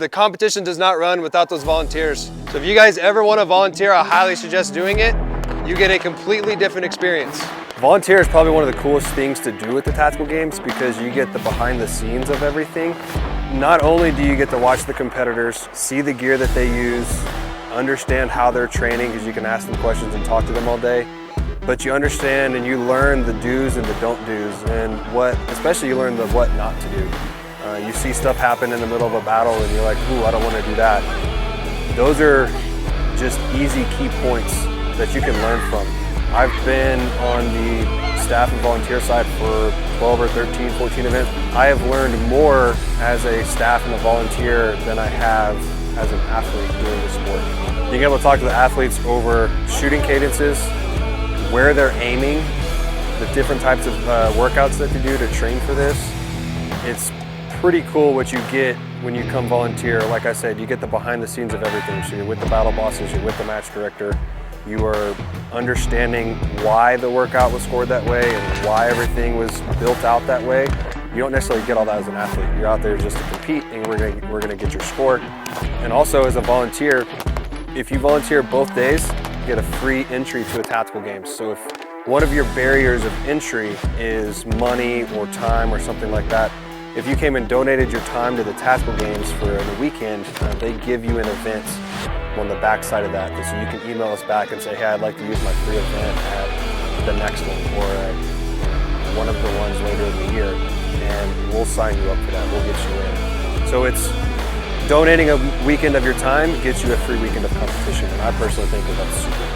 The competition does not run without those volunteers. So if you guys ever want to volunteer, I highly suggest doing it. You get a completely different experience. Volunteer is probably one of the coolest things to do at the tactical games because you get the behind the scenes of everything. Not only do you get to watch the competitors, see the gear that they use, understand how they're training because you can ask them questions and talk to them all day, but you understand and you learn the do's and the don't do's, and especially you learn the what not to do. You see stuff happen in the middle of a battle and you're like, ooh, I don't want to do that. Those are just easy key points that you can learn from. I've been on the staff and volunteer side for 12 or 13, 14 events. I have learned more as a staff and a volunteer than I have as an athlete doing the sport. Being able to talk to the athletes over shooting cadences, where they're aiming, the different types of workouts that they do to train for this. It's pretty cool what you get when you come volunteer. Like I said, you get the behind the scenes of everything. So you're with the battle bosses, you're with the match director, you are understanding why the workout was scored that way and why everything was built out that way. You don't necessarily get all that as an athlete. You're out there just to compete and we're gonna get your score. And also as a volunteer, if you volunteer both days, you get a free entry to a tactical game. So if one of your barriers of entry is money or time or something like that, if you came and donated your time to the tactical games for the weekend, they give you an event on the back side of that. So you can email us back and say, hey, I'd like to use my free event at the next one or at one of the ones later in the year, and we'll sign you up for that. We'll get you in. So it's donating a weekend of your time gets you a free weekend of competition, and I personally think that that's super cool.